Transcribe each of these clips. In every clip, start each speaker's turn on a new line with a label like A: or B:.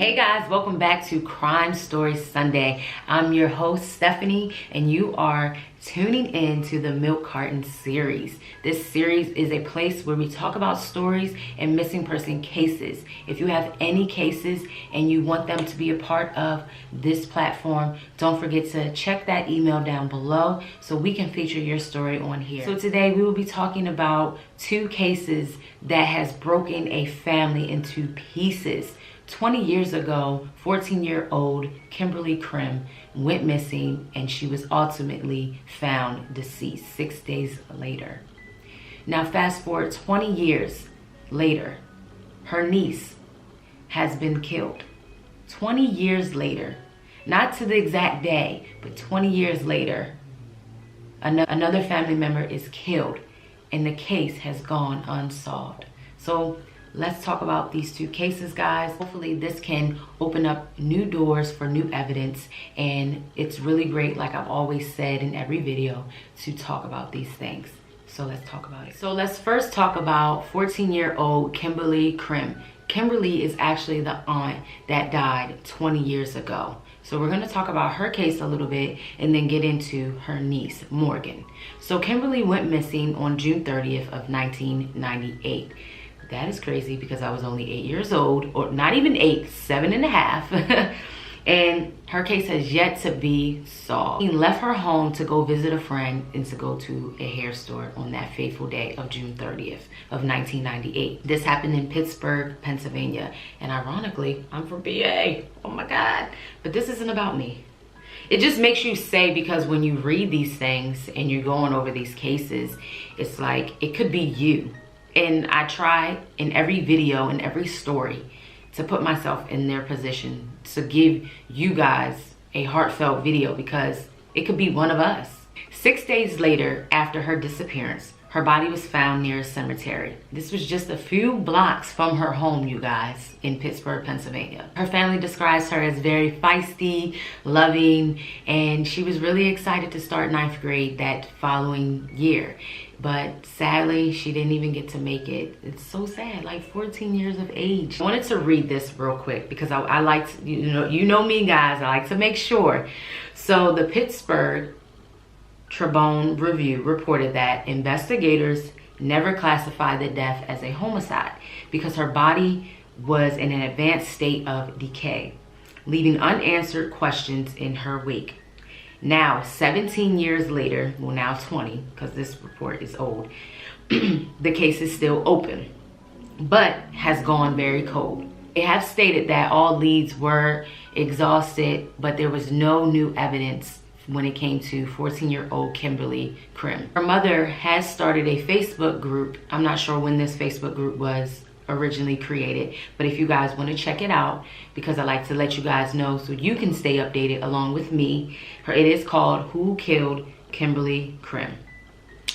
A: Hey guys, welcome back to Crime Story Sunday. I'm your host Stephanie and you are tuning in to the Milk Carton series. This series is a place where we talk about stories and missing person cases. If you have any cases and you want them to be a part of this platform, don't forget to check that email down below so we can feature your story on here. So today we will be talking about two cases that has broken a family into pieces. 20 years ago, 14-year-old Kimberly Krimm went missing and she was ultimately found deceased 6 days later. Now fast forward 20 years later, her niece has been killed. 20 years later, not to the exact day, but 20 years later, another family member is killed and the case has gone unsolved. So let's talk about these two cases, guys. Hopefully this can open up new doors for new evidence, and it's really great, like I've always said in every video, to talk about these things. So let's talk about it. So let's first talk about 14-year-old Kimberly Krimm. Kimberly is actually the aunt that died 20 years ago. So we're going to talk about her case a little bit and then get into her niece, Morgan. So Kimberly went missing on June 30th of 1998. That is crazy because I was only 8 years old, or not even 8, 7.5. And her case has yet to be solved. She left her home to go visit a friend and to go to a hair store on that fateful day of June 30th of 1998. This happened in Pittsburgh, Pennsylvania. And ironically, I'm from PA. Oh my God. But this isn't about me. It just makes you say, because when you read these things and you're going over these cases, it's like it could be you. And I try in every video and every story to put myself in their position to give you guys a heartfelt video, because it could be one of us. 6 days later, after her disappearance, her body was found near a cemetery. This was just a few blocks from her home, you guys, in Pittsburgh, Pennsylvania. Her family describes her as very feisty, loving, and she was really excited to start 9th grade that following year. But sadly, she didn't even get to make it. It's so sad, like 14 years of age. I wanted to read this real quick because I like to, you know me guys, I like to make sure. So the Pittsburgh Tribune Review reported that investigators never classified the death as a homicide because her body was in an advanced state of decay, leaving unanswered questions in her wake. Now, 17 years later, well now 20, because this report is old, the case is still open, but has gone very cold. They have stated that all leads were exhausted, but there was no new evidence when it came to 14-year-old Kimberly Krimm. Her mother has started a Facebook group. I'm not sure when this Facebook group was originally created, but if you guys want to check it out, because I like to let you guys know so you can stay updated along with me. It is called Who Killed Kimberly Krimm.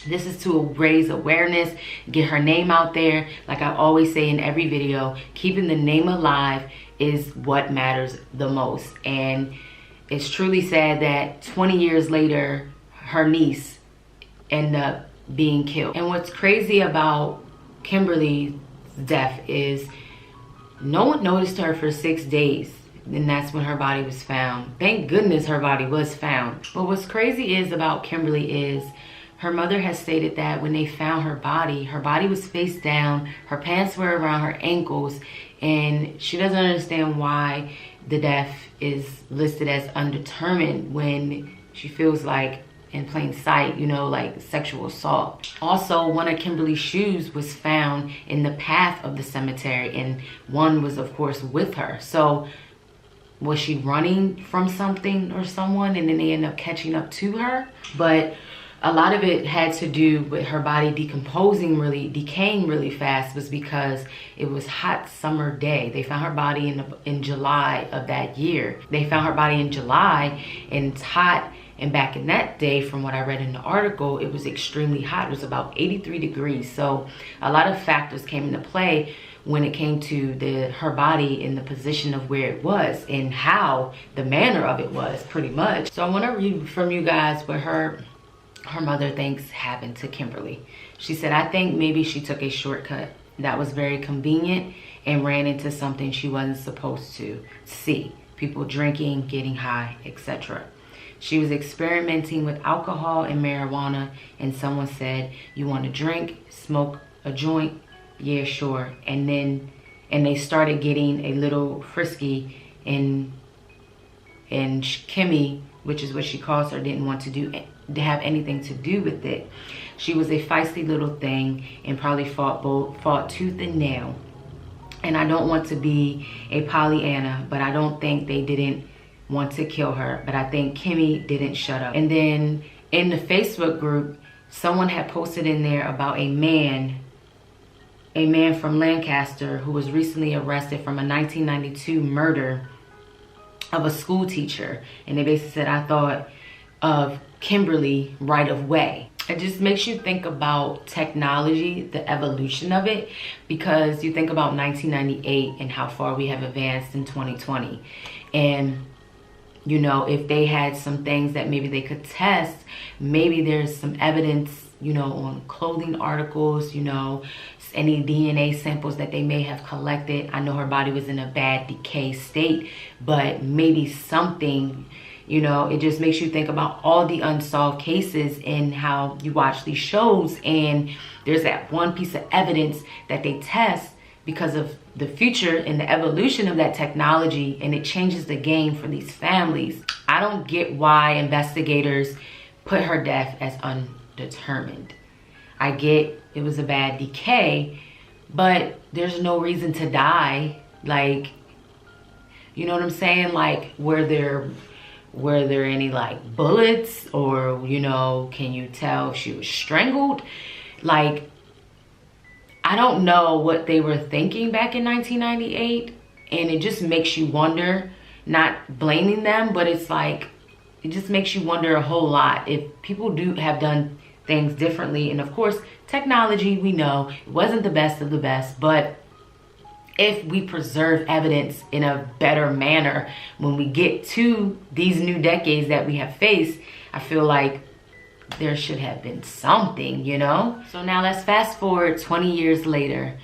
A: This is to raise awareness, get her name out there. Like I always say in every video, keeping the name alive is what matters the most. And it's truly sad that 20 years later, her niece ended up being killed. And what's crazy about Kimberly's death is no one noticed her for 6 days, and that's when her body was found. Thank goodness her body was found. But what's crazy is about Kimberly is her mother has stated that when they found her body was face down, her pants were around her ankles, and she doesn't understand why the death is listed as undetermined when she feels like in plain sight, you know, like sexual assault. Also, one of Kimberly's shoes was found in the path of the cemetery, and one was of course with her. So was she running from something or someone and then they end up catching up to her? But a lot of it had to do with her body decaying really fast, was because it was hot summer day. They found her body in July of that year. They found her body in July and it's hot. And back in that day, from what I read in the article, it was extremely hot. It was about 83 degrees. So a lot of factors came into play when it came to her body in the position of where it was and how the manner of it was, pretty much. So I want to read from you guys what her mother thinks happened to Kimberly. She said, "I think maybe she took a shortcut that was very convenient and ran into something she wasn't supposed to see. People drinking, getting high, etc. She was experimenting with alcohol and marijuana, and someone said, "You want to drink, smoke a joint?" "Yeah, sure." And they started getting a little frisky, and Kimmy, which is what she calls her, didn't want to have anything to do with it. She was a feisty little thing and probably fought tooth and nail. And I don't want to be a Pollyanna, but I don't think they didn't want to kill her. But I think Kimmy didn't shut up. And then in the Facebook group, someone had posted in there about a man from Lancaster who was recently arrested from a 1992 murder of a school teacher. And they basically said, "I thought of Kimberly right away." It just makes you think about technology, the evolution of it, because you think about 1998 and how far we have advanced in 2020. And, you know, if they had some things that maybe they could test, maybe there's some evidence, you know, on clothing articles, you know, any DNA samples that they may have collected. I know her body was in a bad decay state, but maybe something. You know, it just makes you think about all the unsolved cases and how you watch these shows and there's that one piece of evidence that they test because of the future and the evolution of that technology, and it changes the game for these families. I don't get why investigators put her death as undetermined. I get it was a bad decay, but there's no reason to die. Like, you know what I'm saying? Like, were there any like bullets, or, you know, can you tell if she was strangled? Like, I don't know what they were thinking back in 1998, and it just makes you wonder, not blaming them, but it's like, it just makes you wonder a whole lot if people have done things differently. And of course, technology, we know it wasn't the best of the best, but if we preserve evidence in a better manner when we get to these new decades that we have faced, I feel like there should have been something, you know? So now let's fast forward 20 years later.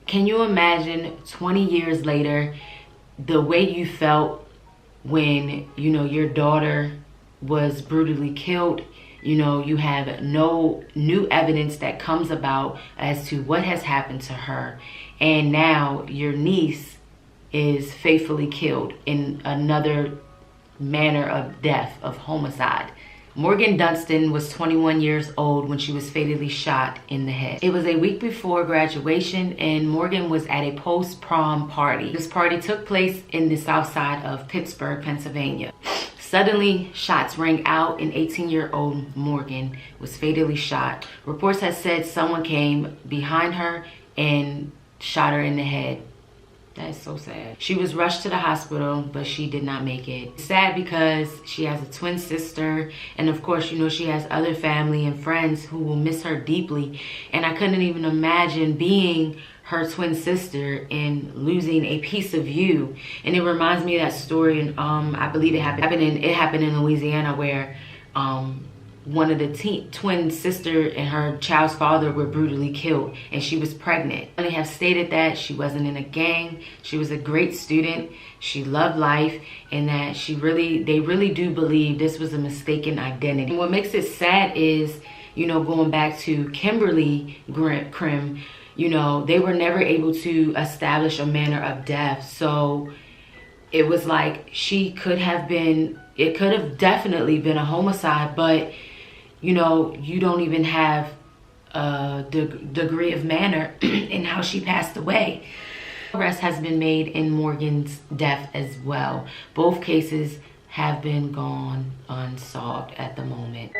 A: Can you imagine 20 years later, the way you felt when, you know, your daughter was brutally killed? You know, you have no new evidence that comes about as to what has happened to her. And now your niece is faithfully killed in another manner of death, of homicide. Morgan Dunston was 21 years old when she was fatally shot in the head. It was a week before graduation, and Morgan was at a post-prom party. This party took place in the south side of Pittsburgh, Pennsylvania. Suddenly, shots rang out and 18-year-old Morgan was fatally shot. Reports have said someone came behind her and shot her in the head. That is so sad. She was rushed to the hospital, but she did not make it. It's sad because she has a twin sister, and of course, you know, she has other family and friends who will miss her deeply. And I couldn't even imagine being her twin sister and losing a piece of you. And it reminds me of that story, and I believe it happened in Louisiana, where one of the twin sister and her child's father were brutally killed, and she was pregnant. They have stated that she wasn't in a gang. She was a great student. She loved life, and that they really do believe this was a mistaken identity. And what makes it sad is, you know, going back to Kimberly Krimm, you know, they were never able to establish a manner of death. So it was like it could have definitely been a homicide, but, you know, you don't even have a degree of manner in how she passed away. Arrest has been made in Morgan's death as well. Both cases have been gone unsolved at the moment.